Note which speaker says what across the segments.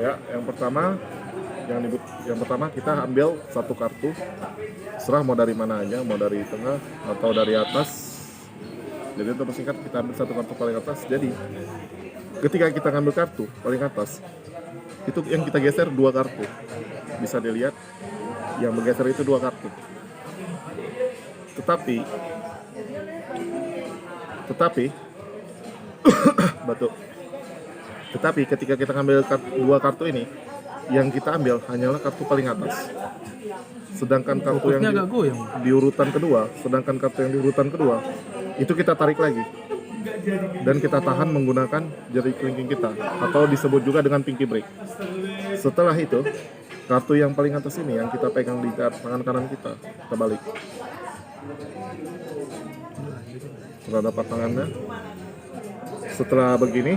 Speaker 1: Ya, yang pertama kita ambil satu kartu, serah mau dari mana aja, mau dari tengah atau dari atas. Jadi untuk persingkat kita ambil satu kartu paling atas. Jadi ketika kita ngambil kartu paling atas, itu yang kita geser dua kartu. Bisa dilihat yang bergeser itu dua kartu. Tetapi batuk. Tetapi ketika kita ngambil dua kartu ini, yang kita ambil hanyalah kartu paling atas. Sedangkan kartu yang di urutan kedua, itu kita tarik lagi. Dan kita tahan menggunakan jari kelingking kita, atau disebut juga dengan pinky break. Setelah itu, kartu yang paling atas ini yang kita pegang di tangan kanan kita balik. Sudah dapat tangannya. Setelah begini,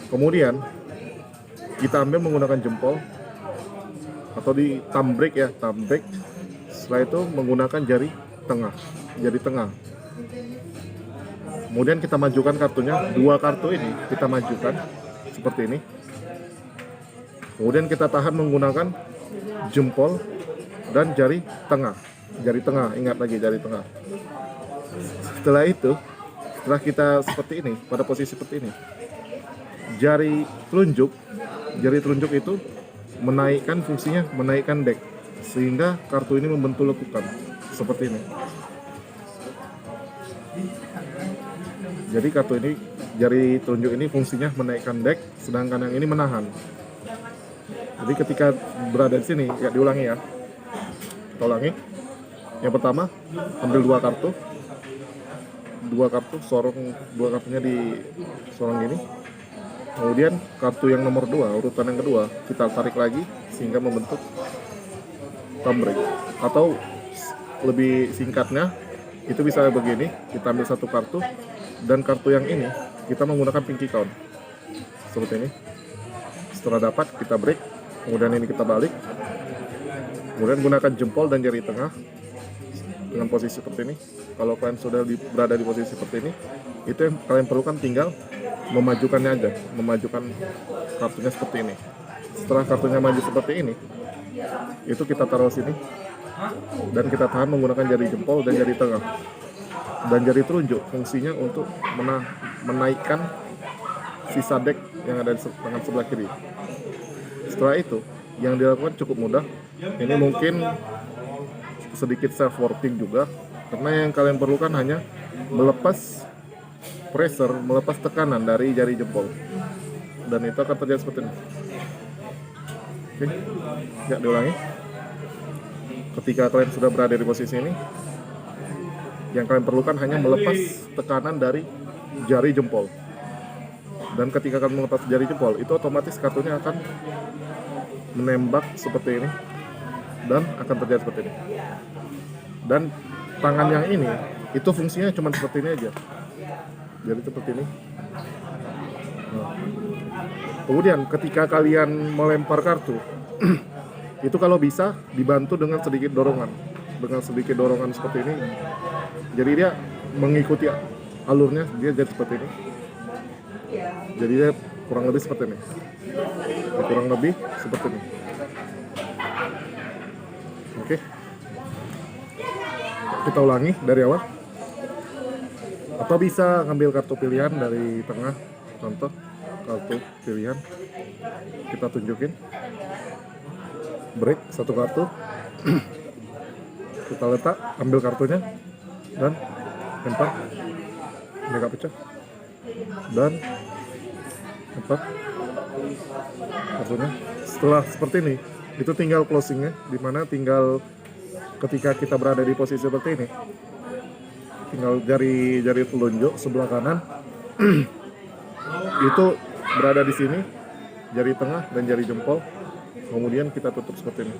Speaker 1: kemudian kita ambil menggunakan jempol atau di thumb break ya, thumb break. Setelah itu menggunakan jari tengah. Kemudian kita majukan kartunya, dua kartu ini kita majukan seperti ini. Kemudian kita tahan menggunakan jempol dan jari tengah, ingat lagi jari tengah. Setelah itu, setelah kita seperti ini, pada posisi seperti ini, jari telunjuk itu menaikkan fungsinya, menaikkan deck, sehingga kartu ini membentuk lekukan seperti ini. Jadi kartu ini, jari telunjuk ini fungsinya menaikkan deck, sedangkan yang ini menahan. Jadi ketika berada di sini, ya diulangi ya. Kita ulangi. Yang pertama, ambil dua kartu, sorong dua kartunya di sorong gini. Kemudian kartu yang nomor 2, urutan yang kedua, kita tarik lagi sehingga membentuk thumb break. Atau lebih singkatnya, itu bisa begini, kita ambil satu kartu, dan kartu yang ini kita menggunakan pinky count seperti ini. Setelah dapat, kita break, kemudian ini kita balik, kemudian gunakan jempol dan jari tengah dengan posisi seperti ini. Kalau kalian sudah berada di posisi seperti ini, itu yang kalian perlukan tinggal memajukannya aja, memajukan kartunya seperti ini. Setelah kartunya maju seperti ini, itu kita taruh sini dan kita tahan menggunakan jari jempol dan jari tengah. Dan jari telunjuk fungsinya untuk menaikkan sisa deck yang ada di tangan sebelah kiri. Setelah itu, yang dilakukan cukup mudah. Ini mungkin sedikit self-working juga, karena yang kalian perlukan hanya melepas pressure, melepas tekanan dari jari jempol, dan itu akan terjadi seperti ini. Oke, ya diulangi. Ketika kalian sudah berada di posisi ini, yang kalian perlukan hanya melepas tekanan dari jari jempol, dan ketika kalian melepas jari jempol, itu otomatis kartunya akan menembak seperti ini, dan akan terjadi seperti ini. Dan tangan yang ini, itu fungsinya cuma seperti ini aja. Jadi seperti ini. Nah. Kemudian ketika kalian melempar kartu, itu kalau bisa dibantu dengan sedikit dorongan seperti ini. Jadi dia mengikuti alurnya, dia jadi seperti ini. Jadi dia kurang lebih seperti ini. Oke. Kita ulangi dari awal. Atau bisa ngambil kartu pilihan dari tengah, contoh kartu pilihan, kita tunjukin, break satu kartu, kita letak, ambil kartunya, dan lempar, ini gak pecah, dan lempar kartunya. Setelah seperti ini, itu tinggal closingnya, dimana tinggal ketika kita berada di posisi seperti ini, tinggal jari telunjuk sebelah kanan itu berada di sini, jari tengah dan jari jempol, kemudian kita tutup seperti ini.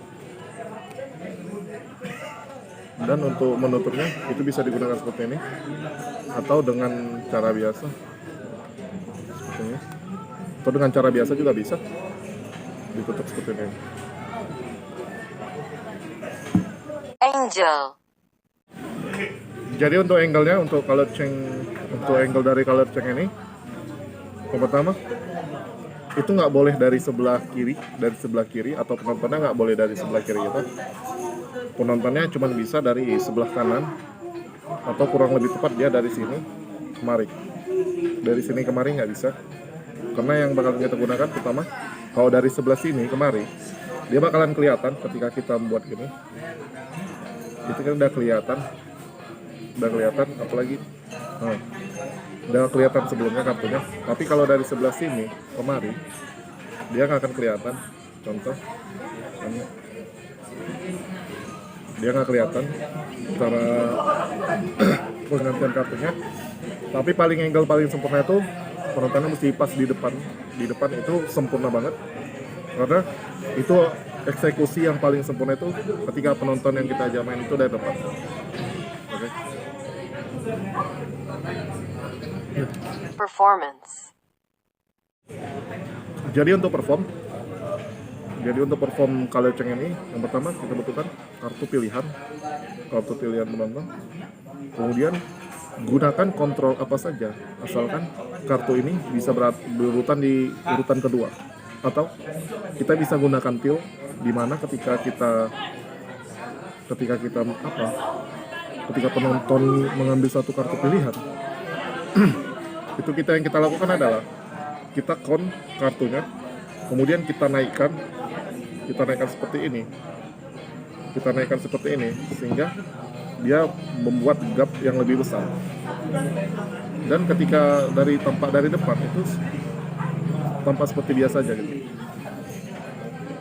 Speaker 1: Dan untuk menutupnya itu bisa digunakan seperti ini, atau dengan cara biasa seperti ini, atau dengan cara biasa juga bisa ditutup seperti ini.
Speaker 2: Angel.
Speaker 1: Jadi untuk angle-nya, untuk angle dari color change ini, yang pertama itu nggak boleh dari sebelah kiri atau penontonnya nggak boleh dari sebelah kiri kita. Penontonnya cuma bisa dari sebelah kanan atau kurang lebih tepat dia dari sini kemari. Dari sini kemari nggak bisa, karena yang bakal kita gunakan pertama kalau dari sebelah sini kemari dia bakalan kelihatan ketika kita membuat gini. Itu kan udah kelihatan apalagi udah kelihatan sebelumnya kartunya. Tapi kalau dari sebelah sini kemari dia nggak akan kelihatan. Contoh dia nggak kelihatan cara penggantian kartunya. Tapi angle paling sempurna itu penontonnya mesti pas di depan itu sempurna banget, karena itu eksekusi yang paling sempurna itu ketika penonton yang kita ajak main itu dari depan. Oke.
Speaker 2: Performance.
Speaker 1: Jadi untuk perform color change ini, yang pertama kita butuhkan kartu pilihan penonton. Kemudian gunakan kontrol apa saja, asalkan kartu ini bisa berurutan di urutan kedua. Atau kita bisa gunakan pil, di mana ketika penonton mengambil satu kartu pilihan, itu yang kita lakukan adalah kita count kartunya, kemudian kita naikkan seperti ini, sehingga dia membuat gap yang lebih besar. Dan ketika tampak dari depan itu tampak seperti biasa aja gitu.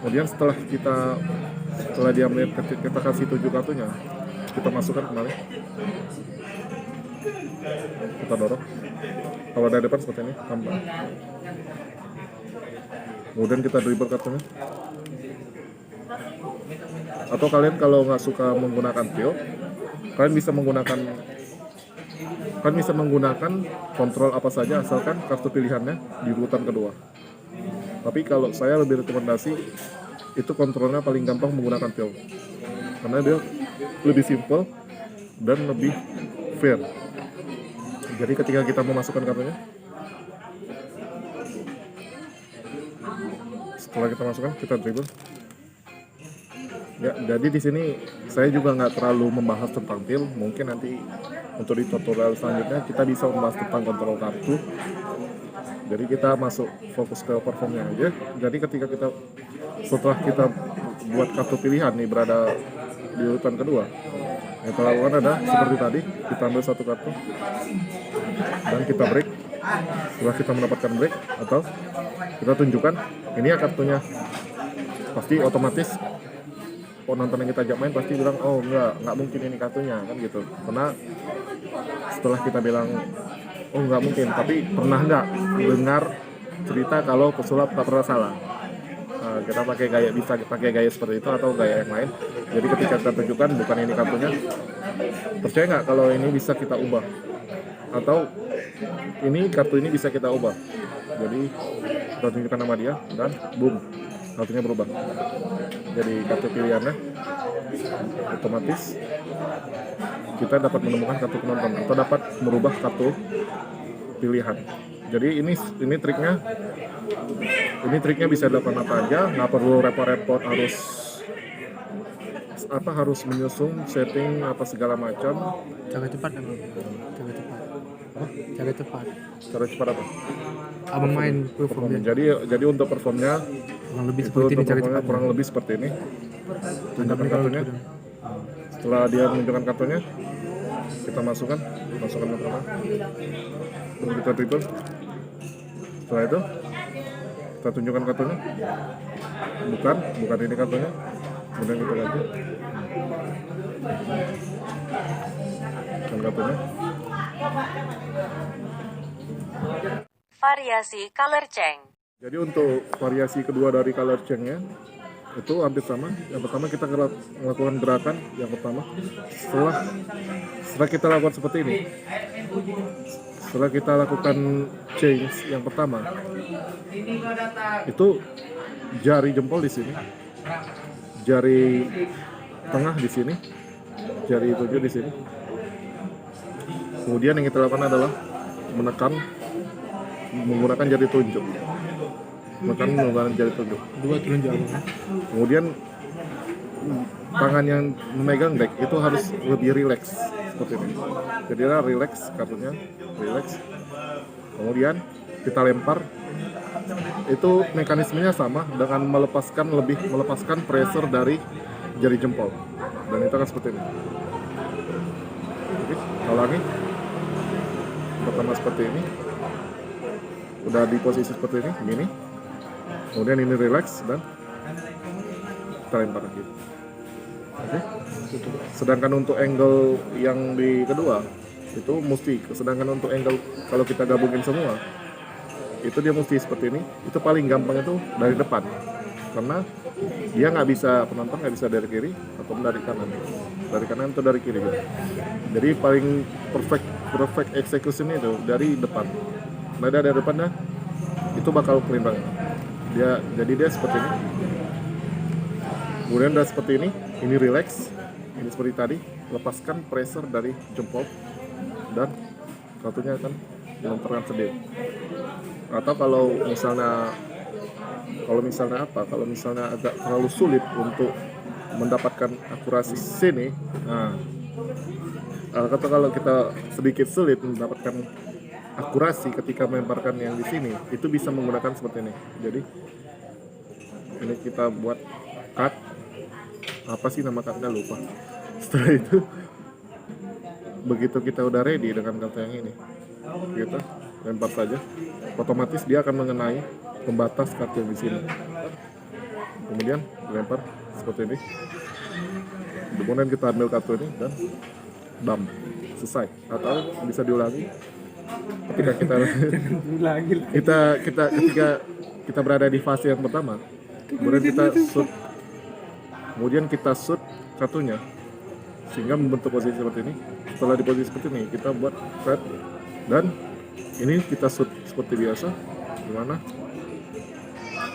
Speaker 1: Kemudian setelah dia melihat, kita kasih 7 kartunya, kita masukkan kembali, kita dorong. Kalau dari depan seperti ini tambah. Kemudian kita dribble kartunya. Atau kalian kalau nggak suka menggunakan pil, kalian bisa menggunakan kontrol apa saja asalkan kartu pilihannya di urutan kedua. Tapi kalau saya lebih rekomendasi itu kontrolnya paling gampang menggunakan pil, karena dia lebih simple dan lebih fair. Jadi ketika kita memasukkan kartunya, setelah kita masukkan, kita dribble. Ya, jadi di sini saya juga nggak terlalu membahas tentang pil. Mungkin nanti untuk di tutorial selanjutnya kita bisa membahas tentang kontrol kartu. Jadi kita masuk fokus ke performnya aja. Jadi setelah kita buat kartu pilihan nih berada di urutan kedua, yang kita lakukan adalah seperti tadi, kita ambil satu kartu dan kita break. Setelah kita mendapatkan break, atau kita tunjukkan ini ya kartunya, pasti otomatis penonton yang kita ajak main pasti bilang, oh nggak mungkin ini kartunya, kan gitu. Karena setelah kita bilang oh nggak mungkin, tapi pernah nggak dengar cerita kalau pesulap tak pernah salah? Nah, kita bisa pakai gaya seperti itu atau gaya yang lain. Jadi ketika kita tunjukkan bukan ini kartunya, percaya nggak kalau ini bisa kita ubah, atau ini kartu ini bisa kita ubah. Jadi kita tunjukkan nama dia dan boom, kartunya berubah. Jadi kartu pilihannya otomatis kita dapat menemukan kartu penonton atau dapat merubah kartu pilihan. Jadi ini triknya bisa dilakukan apa aja, nggak perlu repot-repot harus menyusun setting apa segala macam.
Speaker 3: Cara cepat apa? Abang main performnya.
Speaker 1: Jadi untuk performnya kurang lebih seperti ini. Tunjukkan kartunya. Setelah dia menunjukkan kartunya, kita masukkan kartunya. Terus kita dribble. Setelah itu kita tunjukkan kartunya. Bukan ini kartunya. Kemudian kita ganti. Dan kartunya.
Speaker 2: Variasi color change.
Speaker 1: Jadi untuk variasi kedua dari color change-nya itu hampir sama. Yang pertama kita melakukan gerakan yang pertama. Setelah kita lakukan seperti ini, setelah kita lakukan change yang pertama, itu jari jempol di sini, jari tengah di sini, jari tunjuk di sini. Kemudian yang kita lakukan adalah menekan menggunakan jari tunjuk. menekan menggunakan jari telunjuk.
Speaker 3: Dua telunjuk abang.
Speaker 1: Kemudian tangan yang memegang deck itu harus lebih rileks seperti ini. Jadilah rileks kartunya, rileks. Kemudian kita lempar. Itu mekanismenya sama dengan melepaskan pressure dari jari jempol. Dan itu akan seperti ini. Oke, ulangi. Pertama seperti ini. Udah di posisi seperti ini, gini. Kemudian ini relax dan kita lempar lagi. Oke. Sedangkan untuk angle yang di kedua itu mesti. Sedangkan untuk angle kalau kita gabungin semua itu dia mesti seperti ini. Itu paling gampang itu dari depan, karena dia nggak bisa, penonton nggak bisa dari kiri atau dari kanan atau dari kiri gitu. Jadi paling perfect execution itu dari depan. Nah dari depannya itu bakal clean banget. Jadi dia seperti ini. Kemudian udah seperti ini relax, ini seperti tadi, lepaskan pressure dari jempol dan kartunya akan dilontarkan sendiri. Atau kalau misalnya agak terlalu sulit untuk mendapatkan akurasi sini, atau kalau kita sedikit sulit mendapatkan akurasi ketika melemparkan yang di sini, itu bisa menggunakan seperti ini. Jadi ini kita buat cut, apa sih nama cutnya lupa. Setelah itu begitu kita udah ready dengan kartu yang ini, kita lempar saja, otomatis dia akan mengenai pembatas kartu yang di sini. Kemudian lempar seperti ini. Kemudian kita ambil kartu ini dan bam, selesai. Atau bisa diulangi ketika ketika kita berada di fase yang pertama. Kemudian kita shoot kartunya sehingga membentuk posisi seperti ini. Setelah di posisi seperti ini, kita buat red dan ini kita shoot seperti biasa, dimana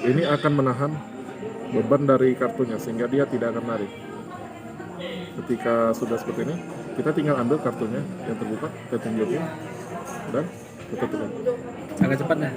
Speaker 1: ini akan menahan beban dari kartunya sehingga dia tidak akan lari. Ketika sudah seperti ini, kita tinggal ambil kartunya yang terbuka, kita tunjukin dan kita tutup.
Speaker 3: Sangat cepat nah.